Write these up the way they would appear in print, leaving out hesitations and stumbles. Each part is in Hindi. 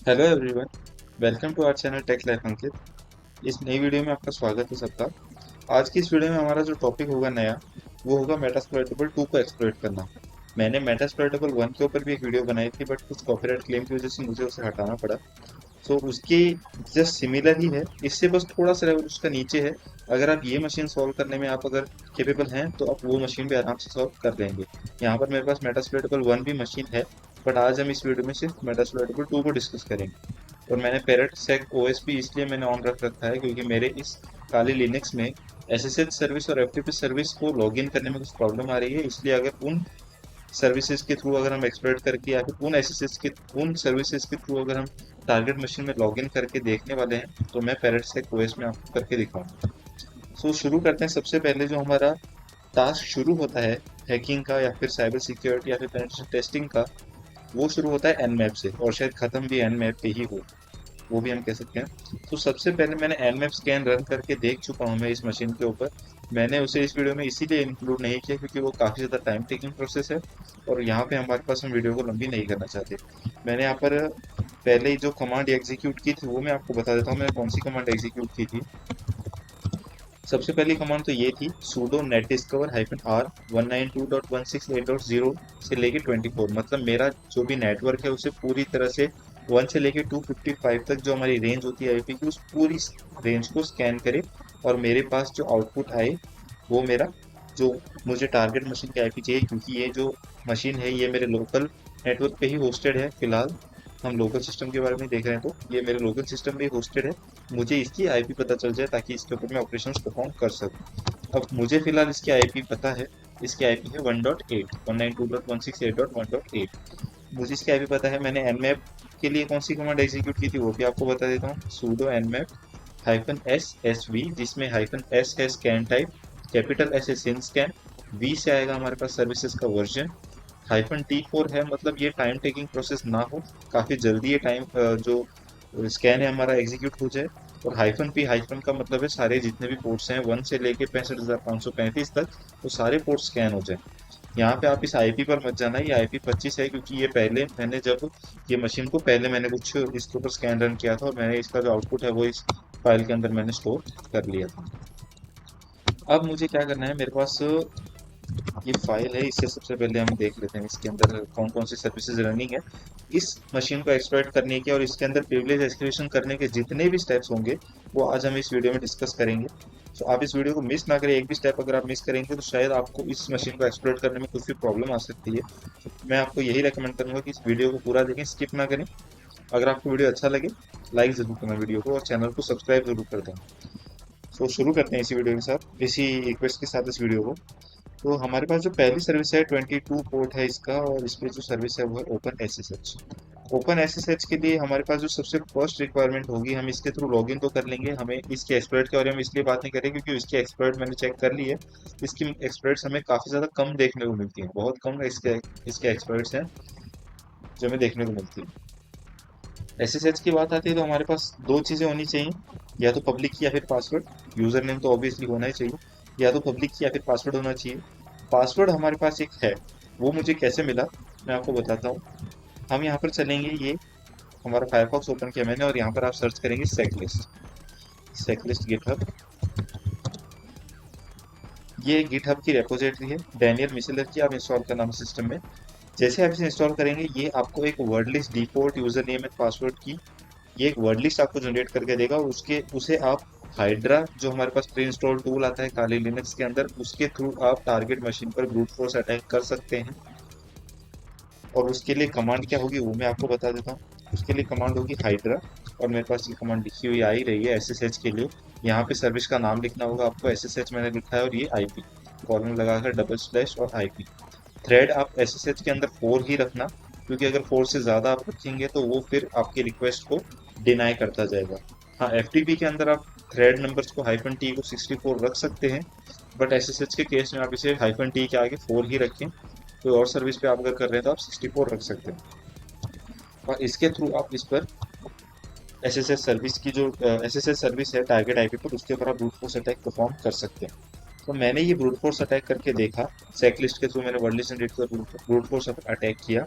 Hello everyone, welcome to our channel tech life Ankit. इस नई वीडियो में आपका स्वागत है सबका। आज की इस वीडियो में हमारा जो टॉपिक होगा नया, वो होगा मेटास्प्लॉइटेबल 2 को एक्सप्लॉइट करना। मैंने मेटास्प्लॉइटेबल 1 के ऊपर भी एक वीडियो बनाई थी, बट कुछ कॉपीराइट क्लेम की वजह से मुझे उसे हटाना पड़ा। सो उसकी जस्ट सिमिलर ही है, इससे बस थोड़ा सा लेवल उसका नीचे है। अगर आप ये मशीन सॉल्व करने में आप अगर केपेबल हैं तो आप वो मशीन भी आराम से सॉल्व कर लेंगे। यहाँ पर मेरे पास मेटास्प्लॉइटेबल 1 भी मशीन है, बट आज हम इस वीडियो में सिर्फ मेटास्प्लॉइटेबल 2 को डिस्कस करेंगे। और मैंने पेरेट सेक ओएस भी इसलिए मैंने ऑन रख रखा है क्योंकि मेरे इस काली लिनक्स में एसएसएच सर्विस और एफटीपी सर्विस को लॉगिन करने में कुछ प्रॉब्लम आ रही है। इसलिए अगर उन सर्विसेज के थ्रू अगर हम एक्सप्लोइट करके या फिर उन एसएसएच के उन सर्विसेज के थ्रू अगर हम टारगेट मशीन में लॉगिन करके देखने वाले हैं तो मैं पेरेट सेक ओएस में आपको करके दिखाऊंगा। सो शुरू करते हैं। सबसे पहले जो हमारा टास्क शुरू होता है हैकिंग का या फिर साइबर सिक्योरिटी या फिर पेनिट्रेशन टेस्टिंग का, वो शुरू होता है एनमैप से और शायद खत्म भी एनमैप पे ही हो, वो भी हम कह सकते हैं। तो सबसे पहले मैंने nmap स्कैन रन करके देख चुका हूँ मैं इस मशीन के ऊपर। मैंने उसे इस वीडियो में इसीलिए इंक्लूड नहीं किया क्योंकि वो काफ़ी ज़्यादा टाइम टेकिंग प्रोसेस है और यहाँ पे हमारे पास हम वीडियो को लंबी नहीं करना चाहते। मैंने यहाँ पर पहले ही जो कमांड एग्जीक्यूट की थी वो मैं आपको बता देता हूँ मैंने कौन सी कमांड एग्जीक्यूट की थी। सबसे पहली कमांड तो ये थी sudo netdiscover -r 192.168.0 से लेके 24, मतलब मेरा जो भी नेटवर्क है उसे पूरी तरह से 1 से लेके 255 तक जो हमारी रेंज होती है आईपी की, उस पूरी रेंज को स्कैन करे और मेरे पास जो आउटपुट आए वो मेरा जो मुझे टारगेट मशीन की आईपी चाहिए, क्योंकि ये जो मशीन है ये मेरे लोकल नेटवर्क पे ही होस्टेड है। फिलहाल हम लोकल सिस्टम के बारे में देख रहे हैं तो ये मेरे लोकल सिस्टम पे होस्टेड है। मुझे इसकी आईपी पता चल जाए ताकि इसके ऊपर मैं ऑपरेशंस परफॉर्म कर सकूं। अब मुझे फिलहाल इसकी आईपी पता है। इसकी आईपी है 1.8 192.168.1.8। मुझे इसकी आईपी पता है। मैंने nmap के लिए कौन सी कमांड एग्जीक्यूट की थी वो भी आपको बता देता हूँ। sudo nmap -s sv, जिसमें -s है स्कैन टाइप, कैपिटल S है सिन स्कैन, V से आएगा हमारे पास सर्विसेज का वर्जन, -t4 है मतलब ये टाइम टेकिंग प्रोसेस ना हो, काफ़ी जल्दी ये टाइम जो स्कैन है हमारा एग्जीक्यूट हो जाए। और -p का मतलब है सारे जितने भी पोर्ट्स हैं 1 से लेके 65,535 तक, वो सारे पोर्ट स्कैन हो जाए। यहाँ पे आप इस आईपी पर मत जाना, ये आईपी 25 है क्योंकि ये पहले मैंने जब ये मशीन को पहले मैंने कुछ इसके ऊपर स्कैन रन किया था और मैंने इसका जो आउटपुट है वो इस फाइल के अंदर मैंने स्टोर कर लिया था। अब मुझे क्या करना है, मेरे पास ये फाइल है, इससे सबसे पहले हम देख लेते हैं इसके अंदर कौन कौन सी सर्विसेज रनिंग है। इस मशीन को एक्सप्लॉइट करने के और इसके अंदर प्रिविलेज एस्केलेशन करने के जितने भी स्टेप्स होंगे वो आज हम इस वीडियो में डिस्कस करेंगे। तो आप इस वीडियो को मिस ना करें। एक भी स्टेप अगर आप मिस करेंगे तो शायद आपको इस मशीन को एक्सप्लॉइट करने में कुछ भी प्रॉब्लम आ सकती है। तो मैं आपको यही रेकमेंड करूंगा कि इस वीडियो को पूरा देखें, स्किप ना करें। अगर आपको वीडियो अच्छा लगे लाइक जरूर करना वीडियो को और चैनल को सब्सक्राइब जरूर कर दें। तो शुरू करते हैं इसी वीडियो के साथ, इसी रिक्वेस्ट के साथ इस वीडियो को। तो हमारे पास जो पहली सर्विस है 22 पोर्ट है इसका, और इस पे जो सर्विस है वो है ओपन एसएसएच। ओपन एसएसएच के लिए हमारे पास जो सबसे फर्स्ट रिक्वायरमेंट होगी, हम इसके थ्रू लॉगिन तो कर लेंगे। हमें इसके एक्सप्लॉइट के बारे में इसलिए बात नहीं करें क्योंकि इसकी एक्सप्लॉइट मैंने चेक कर ली है। इसकी एक्सप्लॉइट्स हमें काफ़ी ज़्यादा कम देखने को मिलती हैं, बहुत कम इसके एक्सप्लॉइट्स हैं जो हमें देखने को मिलती है। एसएसएच की बात आती है तो हमारे पास दो चीज़ें होनी चाहिए, या तो पब्लिक या फिर पासवर्ड। यूज़र नेम तो ऑब्वियसली होना ही चाहिए, या तो पब्लिक या फिर पासवर्ड होना चाहिए। पासवर्ड हमारे पास एक है, वो मुझे कैसे मिला मैं आपको बताता हूँ। हम यहाँ पर चलेंगे, ये हमारा फायरफॉक्स ओपन किया मैंने और यहाँ पर आप सर्च करेंगे सेकलिस्ट, सेकलिस्ट गिटहब। ये गिटहब की रेपोजिटरी है, डैनियल मिशेलर की आप इंस्टॉल करना है सिस्टम में। जैसे आप इसे इंस्टॉल करेंगे ये आपको एक word list default user name and password की ये एक वर्ड लिस्ट आपको जनरेट करके देगा, और उसके उसे आप हाइड्रा जो हमारे पास प्री इंस्टॉल टूल आता है काली लिनक्स के अंदर, उसके थ्रू आप टारगेट मशीन पर ब्रूट फोर्स अटैक कर सकते हैं। और उसके लिए कमांड क्या होगी वो मैं आपको बता देता हूँ। उसके लिए कमांड होगी हाइड्रा, और मेरे पास ये कमांड लिखी हुई आ ही रही है एसएसएच के लिए। यहाँ पे सर्विस का नाम लिखना होगा आपको, एसएसएच मैंने लिखा है, और ये आईपी कॉलन लगाकर डबल स्लैश और आईपी। थ्रेड आप एसएसएच के अंदर 4 ही रखना, क्योंकि अगर 4 से ज़्यादा आप रखेंगे तो वो फिर आपकी रिक्वेस्ट को डिनाई करता जाएगा। हाँ, एफटीपी के अंदर आप थ्रेड नंबर्स को -t को 64 रख सकते हैं, बट एसएसएच के केस में आप इसे -t के आगे 4 ही रखें। कोई और सर्विस पे आप अगर कर रहे हैं तो आप 64 रख सकते हैं, और इसके थ्रू आप इस पर एसएसएच सर्विस की जो एसएसएच सर्विस है टारगेट आईपी पर, उसके ऊपर आप ब्रूट फोर्स अटैक परफॉर्म कर सकते हैं। तो मैंने ये ब्रूट फोर्स अटैक करके देखा, सेक लिस्ट के थ्रू मैंने वर्ड लिस्ट जनरेट कर ब्रूट फोर्स अटैक किया।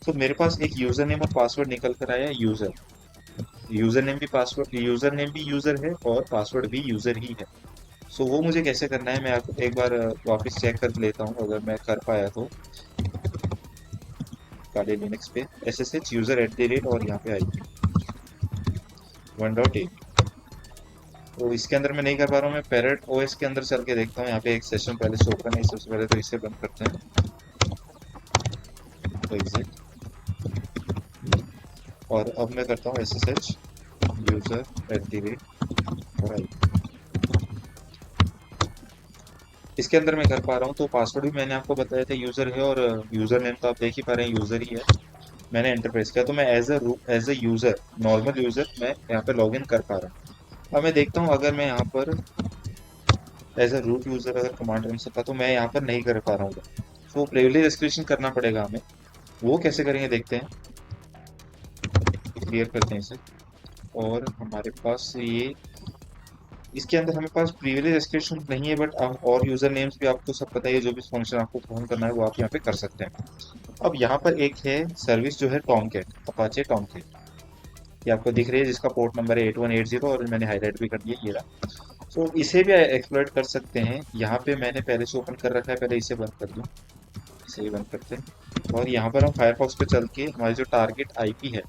तो मेरे पास एक यूजर नेम और पासवर्ड निकल कर आया यूजर। यूजर नेम भी पासवर्ड, यूजर नेम भी यूजर है और पासवर्ड भी यूजर ही है। सो वो मुझे कैसे करना है, मैं आपको एक बार वापस चेक कर लेता हूँ अगर मैं कर पाया तो। काले लिनक्स पे SSH यूजर @ और यहाँ पे IP 1.8। तो इसके अंदर मैं नहीं कर पा रहा हूँ, मैं पैरेट OS के अंदर चल के देखता हूँ। यहाँ पे एक सेशन पहले से ओपन है, सबसे पहले तो इसे बंद करते हैं। तो एग्जिट, और अब मैं करता हूँ SSH यूजर @ और IP। इसके अंदर मैं कर पा रहा हूँ, तो पासवर्ड भी मैंने आपको बताया था यूजर है, और यूजर नेम तो आप देख ही पा रहे हैं यूजर ही है। मैंने एंटर प्रेस किया तो मैं as a user, normal user मैं यहाँ पे लॉग इन कर पा रहा हूँ। अब मैं देखता हूँ अगर मैं यहाँ पर एज अ रूट यूजर अगर कमांड रन सकता तो मैं यहाँ पर नहीं कर पा रहा हूँ। तो प्रिविलेज एस्केलेशन करना पड़ेगा हमें। वो कैसे करेंगे देखते हैं। क्लियर करते हैं इसे, और हमारे पास ये, इसके अंदर हमारे पास प्रिविलेज एस्केलेशन नहीं है, बट आप और यूजर नेम्स भी आपको सब पता है, जो भी फंक्शन आपको परफॉर्म करना है वो आप यहाँ पे कर सकते हैं। अब यहाँ पर एक है सर्विस जो है टॉमकैट, अपाचे टॉमकैट, ये आपको दिख रही है, जिसका पोर्ट नंबर है 8180, और मैंने हाईलाइट भी कर दिया ये रहा। तो इसे भी एक्सप्लॉइट कर सकते हैं। यहाँ पे मैंने पहले से ओपन कर रखा है, पहले इसे बंद कर दूँ। इसे ही बंद करते हैं, और यहाँ पर हम फायरफॉक्स पे चल के हमारी जो टारगेट IP है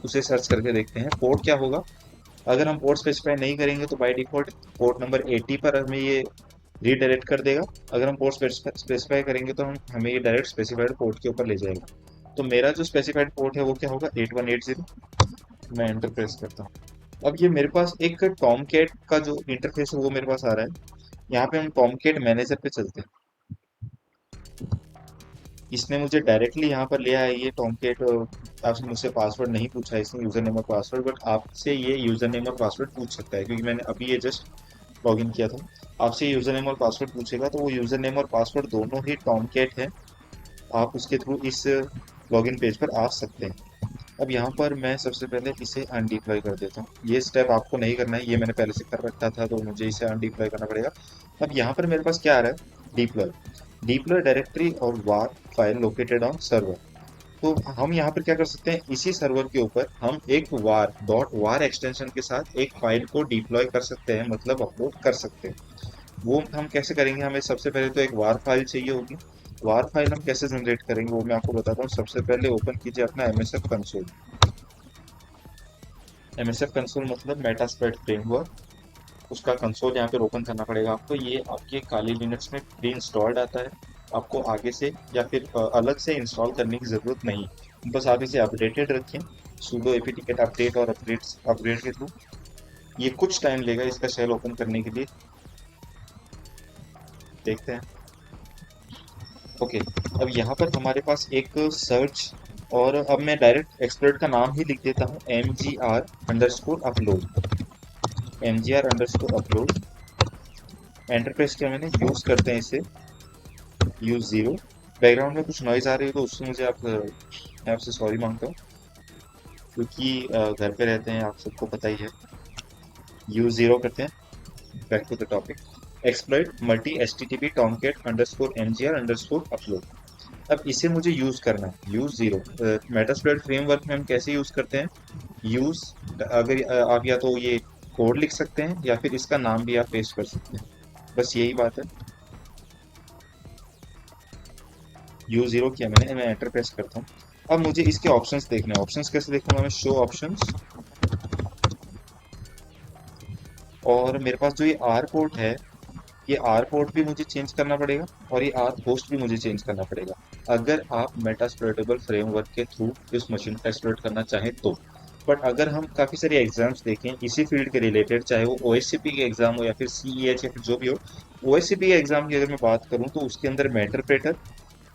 उसे सर्च करके देखते हैं पोर्ट क्या होगा। अगर हम पोर्ट स्पेसिफाई नहीं करेंगे तो बाय डिफॉल्ट पोर्ट नंबर 80 पर हमें ये रीडायरेक्ट कर देगा। अगर हम पोर्ट स्पेसिफाई करेंगे तो हम हमें ये डायरेक्ट स्पेसिफाइड पोर्ट के ऊपर ले जाएगा। तो मेरा जो स्पेसिफाइड पोर्ट है वो क्या होगा, 8180। मैं एंटर प्रेस करता हूँ। अब ये मेरे पास एक टॉमकैट का जो इंटरफेस है वो मेरे पास आ रहा है। यहाँ पे हम टॉमकैट मैनेजर पे चलते हैं। इसने मुझे डायरेक्टली यहाँ पर ले आया ये टॉमकैट। आपसे मुझसे पासवर्ड नहीं पूछा है इसने, यूजर नेम और पासवर्ड, बट आपसे ये यूजर नेम और पासवर्ड पूछ सकता है, क्योंकि मैंने अभी ये जस्ट लॉग इन किया था। आपसे यूजर नेम और पासवर्ड पूछेगा तो वो यूजर नेम और पासवर्ड दोनों ही टॉमकैट है। आप उसके थ्रू इस लॉगिन पेज पर आ सकते हैं। अब यहाँ पर मैं सबसे पहले इसे अनडिप्लॉय कर देता हूँ। ये स्टेप आपको नहीं करना है, ये मैंने पहले से कर रखा था, तो मुझे इसे अनडिप्लॉय करना पड़ेगा। अब यहाँ पर मेरे पास क्या आ रहा है, डिप्लॉय, डिप्लॉय डायरेक्टरी और वार फाइल लोकेटेड ऑन सर्वर। तो हम यहाँ पर क्या कर सकते हैं, इसी सर्वर के ऊपर हम एक वार डॉट वार एक्सटेंशन के साथ एक फाइल को डिप्लॉय कर सकते हैं, मतलब अपलोड कर सकते हैं। वो हम कैसे करेंगे, हमें सबसे पहले तो एक वार फाइल चाहिए होगी। वार फाइल हम कैसे जनरेट करेंगे वो मैं आपको बताता हूँ। सबसे पहले ओपन कीजिए अपना MSF कंसोल। MSF कंसोल मतलब मेटास्प्लॉइट फ्रेमवर्क, उसका कंसोल यहाँ पे ओपन करना पड़ेगा आपको। ये आपके काली लिनक्स में प्री इंस्टॉल्ड आता है, आपको आगे से या फिर अलग से इंस्टॉल करने की ज़रूरत नहीं, बस आप इसे अपडेटेड रखें sudo apt-get अपडेट और अपग्रेड के थ्रू। ये कुछ टाइम लेगा इसका शेल ओपन करने के लिए, देखते हैं। ओके, अब यहाँ पर हमारे पास एक सर्च, और अब मैं डायरेक्ट एक्सप्लोर का नाम ही लिख देता हूँ, mgr_upload, mgr_upload। एंटर प्रेस किया मैंने, यूज करते हैं इसे, यूज 0। बैकग्राउंड में कुछ नॉइज आ रही है तो उससे मुझे मैं आपसे सॉरी मांगता हूँ, क्योंकि घर पे रहते हैं, आप सबको पता ही है। यूज 0 करते हैं। Back to the topic, exploit multi HTTP tomcat_mgr_upload। अब इसे मुझे यूज करना है, यूज 0। मेटास्प्लॉइट फ्रेमवर्क में हम कैसे यूज करते हैं, यूज, अगर आप या तो ये कोड लिख सकते हैं या फिर इसका नाम भी आप पेस्ट कर सकते हैं, बस यही बात है। यूज 0 किया मैंने, मैं एंटर प्रेस करता हूँ। अब मुझे इसके ऑप्शंस देखने हैं। ऑप्शंस कैसे देखूंगा मैं, शो ऑप्शंस, और मेरे पास जो ये आर पोर्ट है, ये आर पोर्ट भी मुझे चेंज करना पड़ेगा, और ये आर होस्ट भी मुझे चेंज करना पड़ेगा, अगर आप मेटास्प्लॉइटेबल फ्रेमवर्क के थ्रू इस मशीन का एक्सप्लॉइट करना चाहें तो। बट अगर हम काफ़ी सारे एग्जाम्स देखें इसी फील्ड के रिलेटेड, चाहे वो OSCP के एग्जाम हो या फिर CEH या फिर जो भी हो, OSCP के एग्जाम की अगर मैं बात करूँ तो उसके अंदर मेटरप्रेटर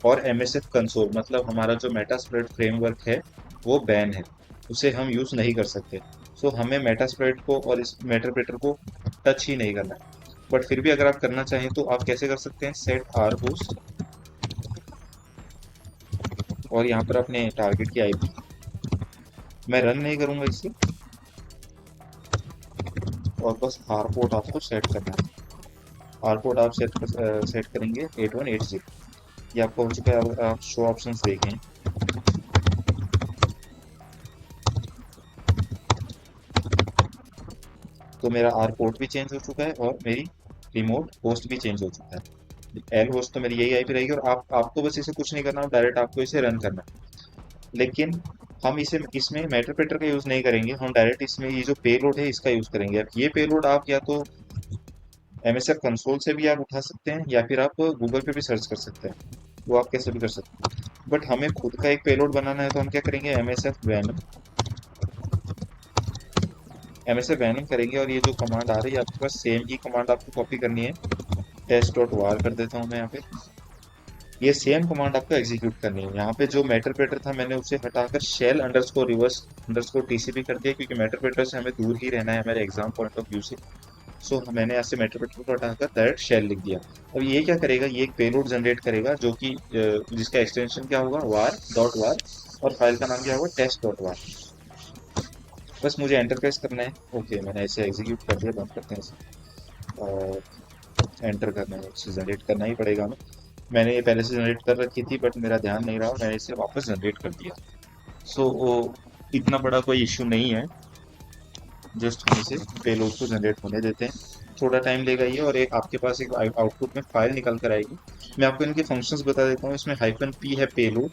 और MSF कंसोल, मतलब हमारा जो मेटास्प्लॉइट फ्रेमवर्क है वो बैन है, उसे हम यूज़ नहीं कर सकते। सो हमें मेटास्प्लॉइट को और इस मेटरप्रेटर को टच ही नहीं करना है। बट फिर भी अगर आप करना चाहें तो आप कैसे कर सकते हैं, सेट आर होस्ट, और यहाँ पर अपने टारगेट की IP, मैं रन नहीं करूंगा इसे, और बस आर पोर्ट आपको सेट करना है। आर पोर्ट आप सेट करेंगे 8180। ये आपको हो चुका है। अगर आप शो ऑप्शंस देखें, तो मेरा आर पोर्ट भी चेंज हो चुका है और मेरी रिमोट होस्ट भी चेंज हो चुका है। एल होस्ट तो मेरी यही आईपी रहेगी, और आपको बस इसे कुछ नहीं करना, डायरेक्ट आपको इसे रन करना है। लेकिन हम इसे इसमें मेटापेटर का यूज नहीं करेंगे, हम डायरेक्ट इसमें ये जो पेलोड है इसका यूज करेंगे। अब ये पेलोड आप या तो एमएसएफ कंसोल से भी आप उठा सकते हैं, या फिर आप गूगल पे भी सर्च कर सकते हैं, वो आप कैसे भी कर सकते हैं। बट हमें खुद का एक पेलोड बनाना है, तो हम क्या करेंगे, एमएसएफ वैनम करेंगे, और ये जो कमांड आ रही है आपके पास, सेम ही कमांड आपको कॉपी करनी है। टेस्ट डॉट वार कर देता हूँ मैं यहाँ पे। ये सेम कमांड आपको एग्जीक्यूट करनी है। यहाँ पे जो मेटरप्रेटर था मैंने उसे हटाकर shell underscore reverse underscore TCP कर दिया, क्योंकि मेटरप्रेटर से हमें दूर ही रहना है हमारे एग्जाम पॉइंट ऑफ व्यू से। सो मैंने यहाँ से मेटरप्रेटर को हटाकर डायरेक्ट शेल लिख दिया। अब ये क्या करेगा, ये एक पेलोड जनरेट करेगा, जो कि जिसका एक्सटेंशन क्या होगा, वार डॉट वार, और फाइल का नाम क्या होगा, टेस्ट डॉट वार। बस मुझे एंटर प्रेस करना है। ओके, मैंने इसे एग्जीक्यूट कर दिया, बंद करते हैं इसे। और एंटर करना है, इसे जनरेट करना ही पड़ेगा हमें। मैंने ये पहले से जनरेट कर रखी थी, बट मेरा ध्यान नहीं रहा, मैंने इसे वापस जनरेट कर दिया। सो इतना बड़ा कोई इशू नहीं है, जस्ट हम इसे पेलोड को जनरेट होने देते हैं। थोड़ा टाइम लेगा ये, और एक आपके पास एक आउटपुट में फाइल निकल कर आएगी। मैं आपको इनके फंक्शंस बता देता हूँ। इसमें हाइफन पी है पेलोड,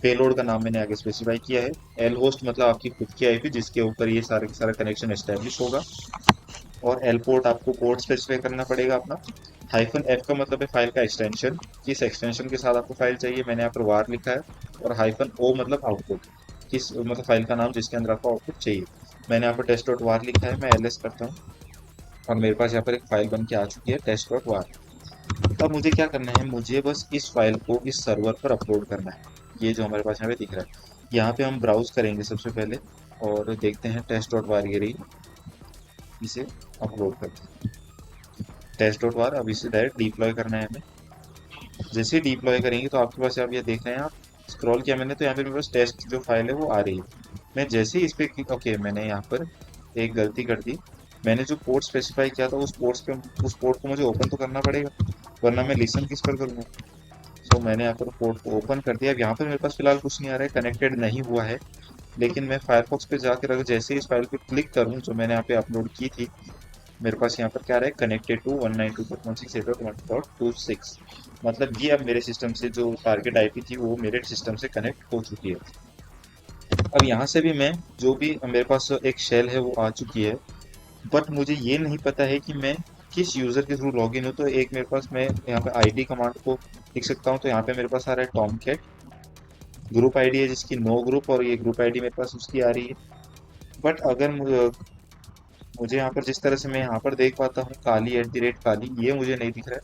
पेलोड का नाम मैंने आगे स्पेसिफाई किया है। एल होस्ट मतलब आपकी खुद की आईपी, जिसके ऊपर ये सारे सारा कनेक्शन एस्टेब्लिश होगा। और एल पोर्ट आपको पोर्ट स्पेसिफाई करना पड़ेगा अपना। हाइफन एफ का मतलब है फाइल का एक्सटेंशन, किस एक्सटेंशन के साथ आपको फाइल चाहिए, मैंने यहाँ पर वार लिखा है। और हाइफन ओ मतलब आउटपुट, किस मतलब फाइल का नाम जिसके अंदर आपको आउटपुट चाहिए। मैंने यहाँ पर टेस्ट डॉट वार लिखा है, मैं एलएस करता हूँ, और मेरे पास यहाँ पर एक फाइल बन के आ चुकी है, टेस्ट डॉट वार। अब मुझे क्या करना है, मुझे बस इस फाइल को इस सर्वर पर अपलोड करना है। ये जो हमारे पास यहाँ पे दिख रहा है, यहाँ पे हम ब्राउज करेंगे सबसे पहले, और देखते हैं टेस्ट डॉट वार, ये रही, इसे अपलोड करते हैं। टेस्ट डॉट वार, अब इसे डायरेक्ट डिप्लॉय करना है हमें। जैसे ही डिप्लॉय करेंगे तो आपके पास, आप ये देख रहे हैं, आप स्क्रॉल किया मैंने, तो यहाँ पे मेरे पास टेस्ट जो फाइल है वो आ रही है। मैं जैसे ही इस पे ओके, मैंने यहाँ पर एक गलती कर दी। मैंने जो पोर्ट स्पेसिफाई किया था उस पोर्ट को मुझे ओपन तो करना पड़ेगा, वरना मैं लिसन किस पर करूँगा। सो मैंने यहाँ पर पोर्ट को ओपन कर दिया। अब यहाँ पर मेरे पास फिलहाल कुछ नहीं आ रहा है, कनेक्टेड नहीं हुआ है। लेकिन मैं फायरफॉक्स पे जाकर अगर जैसे ही इस फाइल पे क्लिक करूँ जो मैंने यहाँ पे अपलोड की थी, मेरे पास यहाँ पर क्या रहा है, कनेक्टेड टू 192.168.1.26। मतलब ये अब मेरे सिस्टम से जो टारगेट आईपी थी वो मेरे सिस्टम से कनेक्ट हो चुकी है। अब यहाँ से भी मैं जो भी मेरे पास एक शेल है वो आ चुकी है, बट मुझे ये नहीं पता है कि मैं किस यूज़र के थ्रू लॉगिन हूँ। तो एक मेरे पास, मैं यहाँ पे आईडी कमांड को लिख सकता हूँ। तो यहाँ पे मेरे पास आ रहा है टॉमकैट, ग्रुप आईडी है जिसकी नो ग्रुप, और ये ग्रुप आईडी मेरे पास उसकी आ रही है। बट अगर मुझे यहाँ पर जिस तरह से मैं यहाँ पर देख पाता हूँ, काली @काली, ये मुझे नहीं दिख रहा है।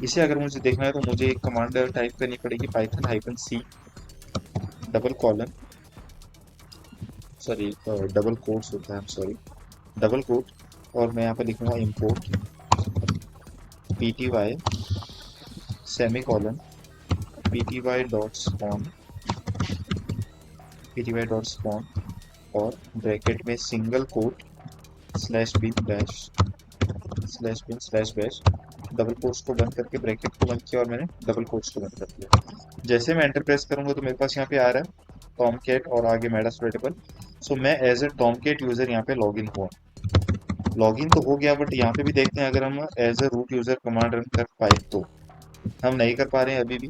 इसे अगर मुझे देखना है तो मुझे एक कमांड टाइप करनी पड़ेगी, python hyphen C double colon, sorry double quotes होता है, सॉरी डबल कोट, और मैं यहाँ पर लिखूंगा import pty semi colon pty dot spawn और ब्रैकेट में single quote /bin/bin/bash, double quotes को बंद करके ब्रैकेट को बंद किया, और मैंने डबल कोट्स को बंद कर दिया। जैसे मैं एंटर प्रेस करूंगा तो मेरे पास यहाँ पे आ रहा है टॉमकैट और आगे मेटास्प्लोइटेबल। सो मैं एज ए टॉमकैट यूजर यहाँ पे लॉगिन हुआ, लॉगिन तो हो गया। बट यहाँ पे भी देखते हैं, अगर हम as a root user command run कर पाए तो, हम नहीं कर पा रहे हैं अभी भी।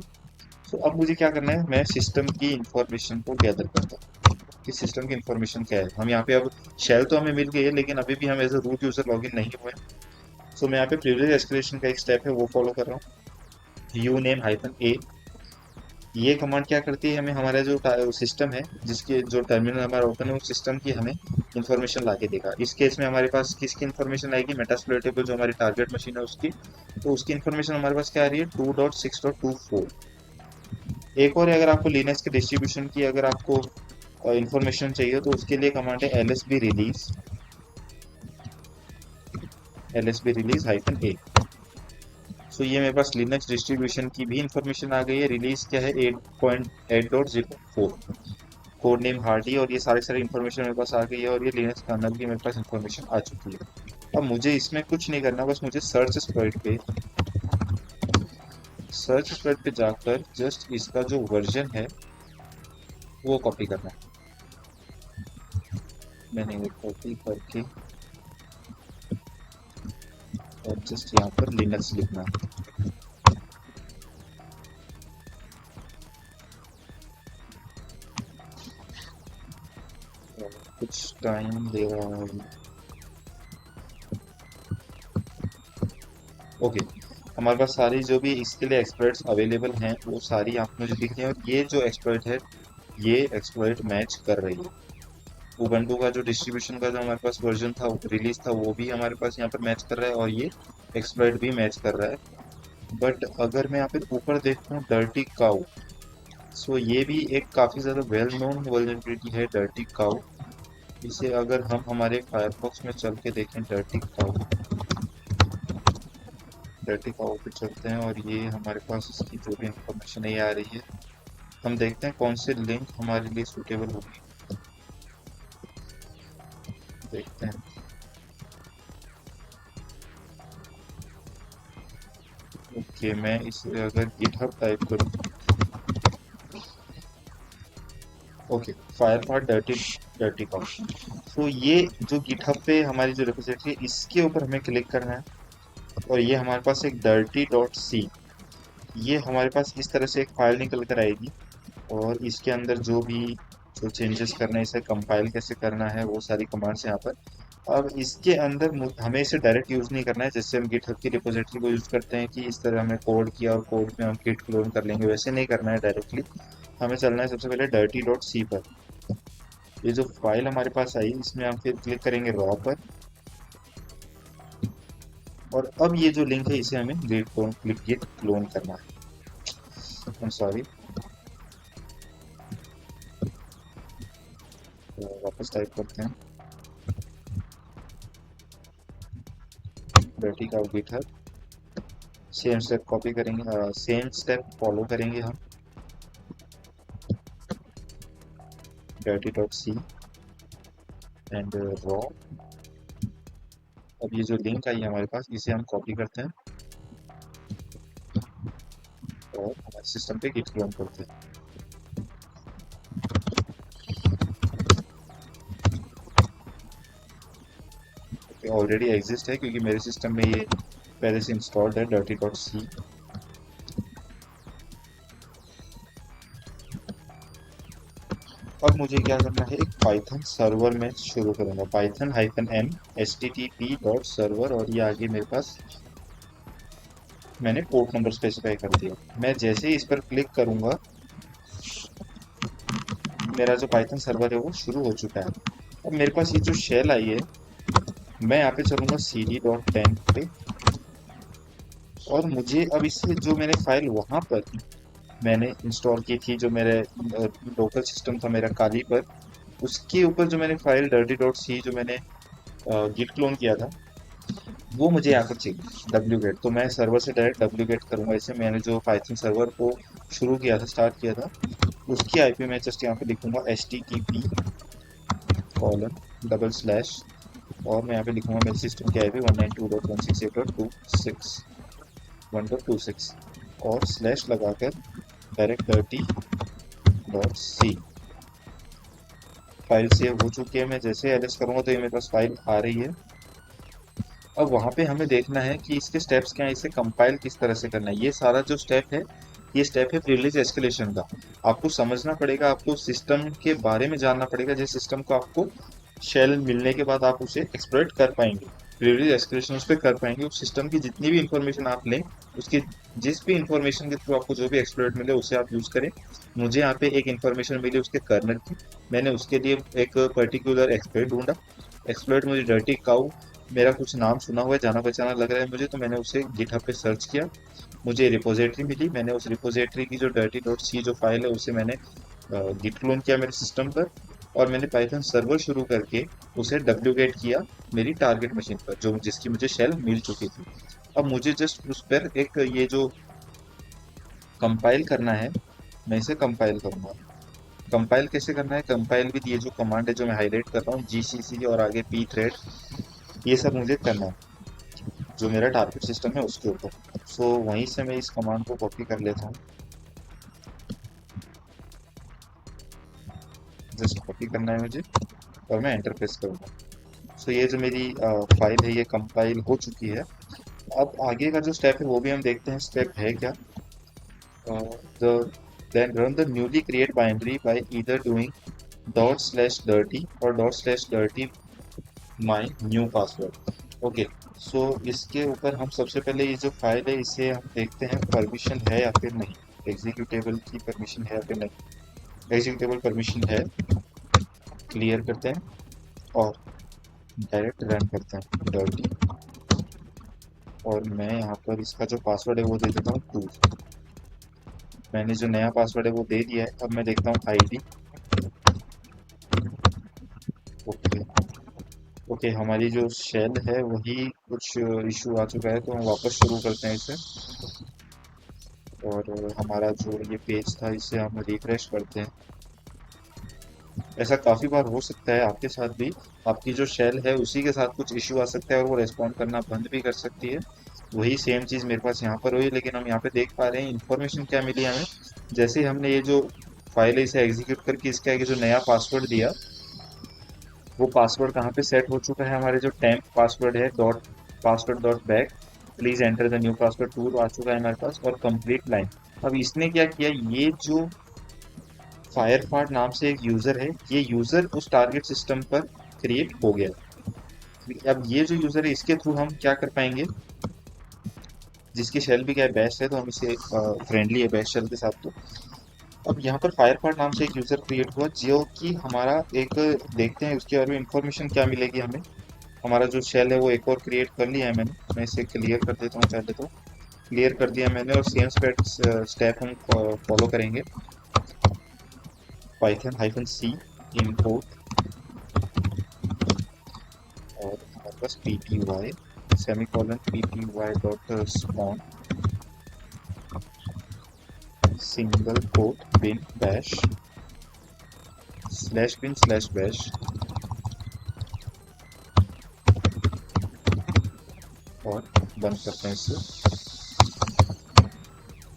तो अब मुझे क्या करना है, मैं सिस्टम की इंफॉर्मेशन को गैदर करता हूँ कि सिस्टम की इंफॉर्मेशन क्या है। हम यहाँ पे अब शेल तो हमें मिल गई है, लेकिन अभी भी हम as a root user login नहीं हुए। सो मैं यहाँ पे प्रिविलेज एस्केलेशन का एक स्टेप है वो फॉलो कर रहा हूँ, uname-a। ये कमांड क्या करती है, हमें हमारा जो सिस्टम है, जिसके जो टर्मिनल हमारा ओपन है, उस सिस्टम की हमें इंफॉर्मेशन ला के देगा। इस केस में हमारे पास किसकी इंफॉर्मेशन आएगी, मेटास्प्लोइटेबल जो हमारी टारगेट मशीन है उसकी। तो उसकी इंफॉर्मेशन हमारे पास क्या आ रही है, 2.6.24। एक और है, अगर आपको लिनक्स के डिस्ट्रीब्यूशन की अगर आपको इंफॉर्मेशन चाहिए तो उसके लिए कमांड है lsb release -a। सो ये मेरे पास लिनक्स डिस्ट्रीब्यूशन की भी इंफॉर्मेशन आ गई है। रिलीज क्या है, 8.8.04, कोड नेम हार्डी, और ये सारे इंफॉर्मेशन मेरे पास आ गई है। और ये लिनक्स कर्नल की मेरे पास इंफॉर्मेशन आ चुकी है। अब मुझे इसमें कुछ नहीं करना, बस मुझे सर्च स्प्रेड पे जाकर जस्ट इसका जो वर्जन है वो कॉपी करना है। मैंने वो कॉपी करके और जस्ट यहाँ पर लिनक्स लिखना है। और कुछ टाइम ले रहा है। ओके, हमारे पास सारी जो भी इसके लिए एक्सप्लॉइट्स अवेलेबल हैं वो सारी आप मुझे दिख रही हैं, और ये जो एक्सप्लॉइट है ये एक्सप्लॉइट मैच कर रही है। उबंटू का जो डिस्ट्रीब्यूशन का जो हमारे पास वर्जन था, रिलीज था, वो भी हमारे पास यहाँ पर मैच कर रहा है, और ये एक्सप्लॉइट भी मैच कर रहा है। बट अगर मैं यहाँ पे ऊपर देखता हूँ डर्टी काउ, सो ये भी एक काफ़ी ज़्यादा वेल नोन वल्नरेबिलिटी है डर्टी काउ। इसे अगर हम हमारे फायरफॉक्स में चल के देखें, डर्टी काउ पे चलते हैं, और ये हमारे पास इसकी जो भी इंफॉर्मेशन है ये आ रही है। हम देखते हैं कौन से लिंक हमारे लिए सूटेबल होगी, देखते हैं। ओके, मैं इसे अगर गिटहब टाइप करूँ, okay, Firefox dirty dirty cow, तो ये जो गिटहब पे हमारी जो रिपोजिटरी है इसके ऊपर हमें क्लिक करना है, और ये हमारे पास एक डर्टी डॉट सी, ये हमारे पास इस तरह से एक फाइल निकल कर आएगी। और इसके अंदर जो भी जो चेंजेस करना है, इसे कंपाइल कैसे करना है, वो सारी कमांड्स यहाँ पर। अब इसके अंदर हमें इसे डायरेक्ट यूज़ नहीं करना है, जैसे हम गिटहब की रिपोजिटरी को यूज़ करते हैं कि इस तरह हमने कोड किया और कोड में हम गिट क्लोन कर लेंगे, वैसे नहीं करना है डायरेक्टली। हमें चलना है सबसे पहले डर्टी डॉट सी पर। ये जो फाइल हमारे पास आई इसमें हम फिर क्लिक करेंगे रॉ पर, और अब ये जो लिंक है इसे हमें गिट क्लोन करना है। सॉरी, तो वापस टाइप करते हैं डर्टी का गिटहब, सेम स्टेप कॉपी करेंगे, सेम स्टेप फॉलो करेंगे हम, dirty dot C and raw. अब ये जो लिंक आई है हमारे पास इसे हम कॉपी करते हैं और हमारे सिस्टम पे गिट क्लोन करते हैं। ऑलरेडी एग्जिस्ट है क्योंकि मेरे सिस्टम में ये पहले से इंस्टॉल्ड है डर्टी डॉट सी। अब मुझे क्या करना है, एक पाइथन सर्वर में शुरू करूंगा, python hyphen M http dot server, और ये आगे मेरे पास मैंने पोर्ट नंबर स्पेसिफाई कर दिया। मैं जैसे ही इस पर क्लिक करूंगा मेरा जो पाइथन सर्वर है वो शुरू हो चुका है। अब मेरे पास ये जो शेल आई है, मैं यहाँ पे चलूंगा cd.10 पे, और मुझे अब इससे जो मैंने फाइल वहां पर मैंने इंस्टॉल की थी, जो मेरे लोकल सिस्टम था मेरा काली पर, उसके ऊपर जो मैंने फाइल डर्टी डॉट सी जो मैंने गिट क्लोन किया था वो मुझे यहाँ पर चाहिए डब्ल्यू गेट। तो मैं सर्वर से डायरेक्ट डब्ल्यू गेट करूंगा इसे। मैंने जो पाइथन सर्वर को शुरू किया था, स्टार्ट किया था, उसकी आईपी मैं जस्ट यहाँ पे लिखूंगा http:/, और मैं यहाँ पे लिखूंगा मेरे सिस्टम की आईपी 192.168.26 और स्लैश लगाकर direct dirty dot C. File save हो चुकी है, मैं जैसे एलएस करूंगा तो ये मेरे पास फाइल आ रही है। अब वहां पे हमें देखना है कि इसके स्टेप्स क्या हैं, इसे कंपाइल किस तरह से करना है। ये सारा जो स्टेप है ये स्टेप है प्रिविलेज एस्केलेशन का। आपको समझना पड़ेगा, आपको सिस्टम के बारे में जानना पड़ेगा, जिस सिस्टम को आपको शेल मिलने के बाद आप उसे एक्सप्लॉइट कर पाएंगे, प्रिविलेज एस्केलेशन उस पर कर पाएंगे। उस सिस्टम की जितनी भी इंफॉर्मेशन आप लें, उसकी जिस भी इंफॉर्मेशन के थ्रू आपको जो भी एक्सप्लॉइट मिले उसे आप यूज करें। मुझे यहाँ पे एक इंफॉर्मेशन मिली उसके कर्नल की, मैंने उसके लिए एक पर्टिकुलर एक्सप्लॉइट ढूंढा। एक्सप्लॉइट मुझे डर्टी काउ, मेरा कुछ नाम सुना हुआ है, जाना पहचाना लग रहा है मुझे, तो मैंने उसे गिटहब पे सर्च किया, मुझे रिपोजिटरी मिली। मैंने उस रिपोजिटरी की जो डर्टी डॉट सी जो फाइल है उसे मैंने गिट क्लोन किया मेरे सिस्टम पर, और मैंने पाइथन सर्वर शुरू करके उसे डब्ल्यूगेट किया मेरी टारगेट मशीन पर, जो जिसकी मुझे शेल मिल चुकी थी। अब मुझे जस्ट उस पर एक ये जो कंपाइल करना है, मैं इसे कंपाइल करूंगा। कंपाइल कैसे करना है, कंपाइल विद ये जो कमांड है जो मैं हाईलाइट कर रहा हूँ, जीसीसी और आगे पी थ्रेड, ये सब मुझे करना है जो मेरा टारगेट सिस्टम है उसके ऊपर। सो वहीं से मैं इस कमांड को कॉपी कर लेता हूँ, जस्ट कॉपी करना है मुझे, और मैं एंटर प्रेस करूँगा। सो ये जो मेरी फाइल है ये कंपाइल हो चुकी है। अब आगे का जो स्टेप है वो भी हम देखते हैं स्टेप है क्या। The then run the newly create binary by either doing ./dirty और ./dirty my new password। Okay, so इसके ऊपर हम सबसे पहले ये जो फाइल है इसे हम देखते हैं परमिशन है या फिर नहीं, एग्जीक्यूटेबल की परमिशन है या फिर नहीं। एग्जीक्यूटेबल परमिशन है, क्लियर करते हैं और डायरेक्ट रन करते हैं डर्टी। और मैं यहाँ पर इसका जो पासवर्ड है वो दे देता हूँ 2। मैंने जो नया पासवर्ड है वो दे दिया है। अब मैं देखता हूँ आईडी। ओके, ओके, हमारी जो शेल है वही कुछ इशू आ चुका है, तो हम वापस शुरू करते हैं इसे। और हमारा जो ये पेज था इसे हम रिफ्रेश करते हैं। ऐसा काफ़ी बार हो सकता है आपके साथ भी, आपकी जो शेल है उसी के साथ कुछ इशू आ सकता है और वो रेस्पॉन्ड करना बंद भी कर सकती है। वही सेम चीज़ मेरे पास यहाँ पर हुई, लेकिन हम यहाँ पे देख पा रहे हैं इन्फॉर्मेशन क्या मिली हमें। जैसे ही हमने ये जो फाइल है इसे एग्जीक्यूट करके इसके आगे जो नया पासवर्ड दिया, वो पासवर्ड कहाँ पे सेट हो चुका है, हमारे जो टेम्प पासवर्ड है dot password dot back please enter the new password tool आ चुका है हमारे पास, और कंप्लीट लाइन। अब इसने क्या किया, ये जो फायरफाट नाम से एक यूजर है, ये यूजर उस टारगेट सिस्टम पर क्रिएट हो गया। अब ये जो यूजर है इसके थ्रू हम क्या कर पाएंगे, जिसकी शेल भी क्या है बैश है, तो हम इसे फ्रेंडली है बैश शेल के साथ। तो अब यहाँ पर फायरफाट नाम से एक यूजर क्रिएट हुआ जो कि हमारा एक, देखते हैं उसके बारे में इंफॉर्मेशन क्या मिलेगी हमें। हमारा जो शेल है वो एक और क्रिएट कर लिया है मैंने, मैं इसे क्लियर कर देता हूँ। पहले तो क्लियर कर दिया मैंने और सेम स्टेप हम फॉलो करेंगे। पाइथन -c import और हमारे पास pty semicolon pty dot spawn single quote bin bash slash bin slash bash और बंद करते हैं इसे।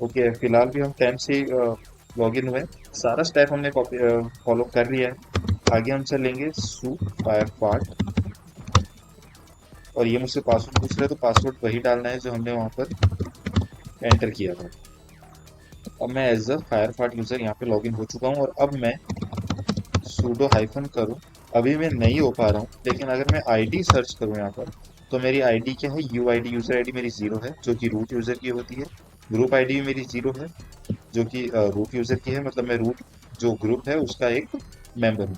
ओके, फिलहाल भी हम टाइम से लॉग इन हुए, सारा स्टेप हमने कॉपी फॉलो कर लिया है। आगे हम चलेंगे सू फायरफाट, और ये मुझसे पासवर्ड पूछ रहा है, तो पासवर्ड वही डालना है जो हमने वहाँ पर एंटर किया था। अब मैं एज अ फायरफाट यूज़र यहाँ पे लॉगिन हो चुका हूँ, और अब मैं सूडो हाइफन करूँ, अभी मैं नहीं हो पा रहा हूँ, लेकिन अगर मैं आईडी सर्च करूँ यहाँ पर, तो मेरी आईडी क्या है, you I D user ID मेरी 0 है जो कि रूट यूज़र की होती है। ग्रुप आईडी भी मेरी 0 है जो कि रूट यूज़र की है, मतलब मैं रूट जो ग्रुप है उसका एक मेंबर हूँ,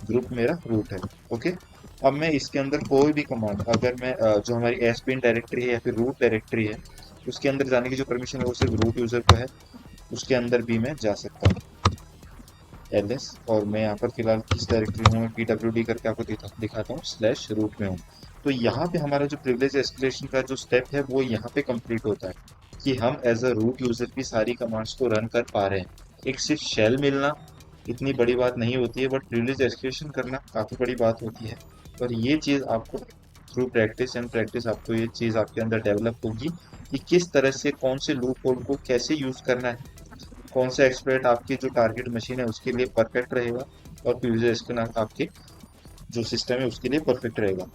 ग्रुप मेरा रूट है। ओके, अब मैं इसके अंदर कोई भी कमांड, अगर मैं जो हमारी एस बिन डायरेक्टरी है या फिर रूट डायरेक्टरी है उसके अंदर जाने की जो परमिशन है वो सिर्फ रूट यूज़र को है, उसके अंदर भी मैं जा सकता हूँ ls। और मैं यहाँ पर फिलहाल किस डायरेक्टरी हूँ, मैं pwd करके आपको दिखाता हूँ, स्लैश रूट में हूँ। तो यहाँ पे हमारा जो प्रिविलेज एस्केलेशन का जो स्टेप है वो यहाँ पे कंप्लीट होता है कि हम एज अ रूट यूजर की सारी कमांड्स को रन कर पा रहे हैं। एक सिर्फ शेल मिलना इतनी बड़ी बात नहीं होती है, बट प्रिविलेज एस्केलेशन करना काफ़ी बड़ी बात होती है। और ये चीज़ आपको थ्रू प्रैक्टिस एंड प्रैक्टिस आपको ये चीज़ आपके अंदर डेवलप होगी कि किस तरह से कौन से लूप होल को कैसे यूज़ करना है, कौन सा एक्सप्लॉइट आपकी जो टारगेट मशीन है उसके लिए परफेक्ट रहेगा, और प्रिविलेज एस्केलेशन आपके जो सिस्टम है उसके लिए परफेक्ट रहेगा।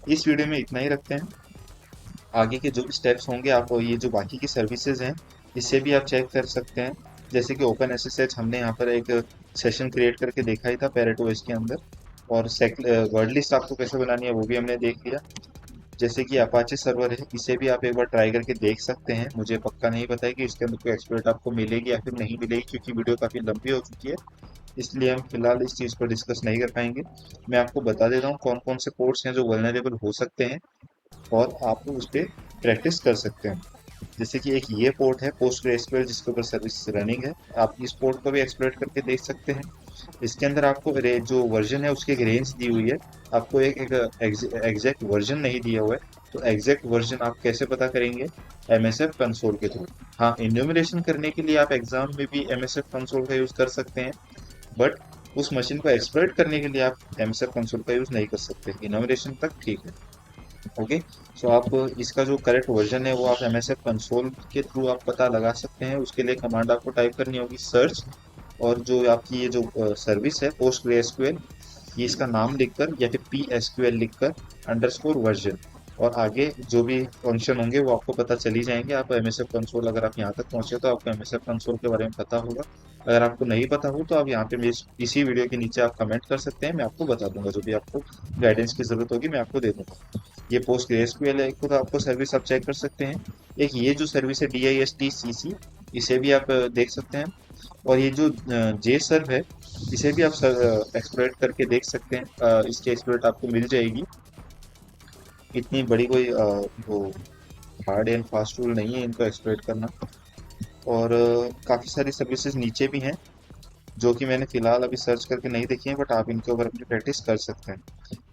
इस वीडियो में इतना ही रखते हैं। आगे के जो भी स्टेप्स होंगे आप ये जो बाकी की सर्विसेज हैं इससे भी आप चेक कर सकते हैं। जैसे कि ओपन एसएसएच हमने यहाँ पर एक सेशन क्रिएट करके देखा ही था पैरेटो के अंदर, और वर्ड लिस्ट आपको कैसे बनानी है वो भी हमने देख लिया। जैसे कि अपाचे सर्वर है, इसे भी आप एक बार ट्राई करके देख सकते हैं। मुझे पक्का नहीं पता है कि इसके अंदर कोई एक्सप्लॉइट आपको मिलेगी या फिर नहीं मिलेगी, क्योंकि वीडियो काफ़ी लंबी हो चुकी है, इसलिए हम फिलहाल इस चीज़ पर डिस्कस नहीं कर पाएंगे। मैं आपको बता देता हूँ कौन कौन से पोर्ट्स हैं जो वल्नरेबल हो सकते हैं, और आप उस पर प्रैक्टिस कर सकते हैं। जैसे कि एक ये पोर्ट है पोस्ट ग्रेसक्यूएल जिसके ऊपर सर्विस रनिंग है, आप इस पोर्ट को भी एक्सप्लोर करके देख सकते हैं। इसके अंदर आपको जो वर्जन है उसकी एक रेंज दी हुई है, आपको एक एग्जैक्ट वर्जन नहीं दिया हुआ है। तो एग्जैक्ट वर्जन आप कैसे पता करेंगे, एमएसएफ कंसोल के थ्रू। हाँ, इन्यूमरेशन करने के लिए आप एग्जाम में भी एमएसएफ कंसोल का यूज़ कर सकते हैं, बट उस मशीन को एक्सप्लोइट करने के लिए आप एमएसएफ कंसोल का यूज़ नहीं कर सकते। इनोमिनेशन तक ठीक है। ओके, सो आप इसका जो करेक्ट वर्जन है वो आप एमएसएफ कंसोल के थ्रू आप पता लगा सकते हैं। उसके लिए कमांड आपको टाइप करनी होगी सर्च, और जो आपकी ये जो सर्विस है पोस्ट ग्रेसक्यूएल, ये इसका नाम लिखकर या फिर पी एस क्यू एल लिखकर अंडरस्कोर वर्जन, और आगे जो भी फंक्शन होंगे वो आपको पता चल ही जाएंगे। आप एमएसएफ कंसोल, अगर आप यहाँ तक पहुंचे तो आपको एमएसएफ कंसोल के बारे में पता होगा। अगर आपको नहीं पता हो तो आप यहाँ पे मेरे इसी वीडियो के नीचे आप कमेंट कर सकते हैं, मैं आपको बता दूंगा। जो भी आपको गाइडेंस की जरूरत होगी मैं आपको दे दूंगा। ये पोस्ट ग्रेसक्यूएल है, खुद आपको सर्विस आप चेक कर सकते हैं। एक ये जो सर्विस है DISTCC, इसे भी आप देख सकते हैं। और ये जो जे सर्व है, इसे भी आप एक्सप्लोरेट करके देख सकते हैं। इसकी एक्सप्लोरेट आपको मिल जाएगी। इतनी बड़ी कोई वो हार्ड एंड फास्ट टूल नहीं है इनको एक्सप्लोरेट करना। और काफ़ी सारी सर्विसेज नीचे भी हैं जो कि मैंने फिलहाल अभी सर्च करके नहीं देखी है, बट आप इनके ऊपर अपनी प्रैक्टिस कर सकते हैं।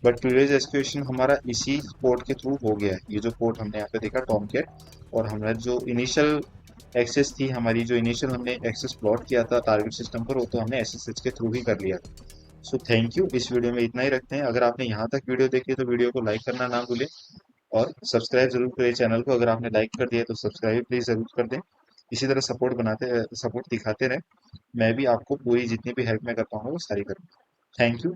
बट प्रिविलेज एस्क्यूएशन हमारा इसी पोर्ट के थ्रू हो गया है। ये जो पोर्ट हमने यहाँ पे देखा टॉमकैट, और हमारा जो इनिशियल एक्सेस थी, हमारी जो इनिशियल हमने एक्सेस प्लॉट किया था टारगेट सिस्टम पर, वो तो हमने SSH के थ्रू ही कर लिया। सो थैंक यू, इस वीडियो में इतना ही रखते हैं। अगर आपने यहाँ तक वीडियो देखी है तो वीडियो को लाइक करना ना भूलें, और सब्सक्राइब जरूर करें चैनल को। अगर आपने लाइक कर दिया है तो सब्सक्राइब प्लीज जरूर कर दें। इसी तरह सपोर्ट दिखाते रहें। मैं भी आपको पूरी जितनी भी हेल्प मैं कर पाऊंगा वो सारी करूँगा। Thank you.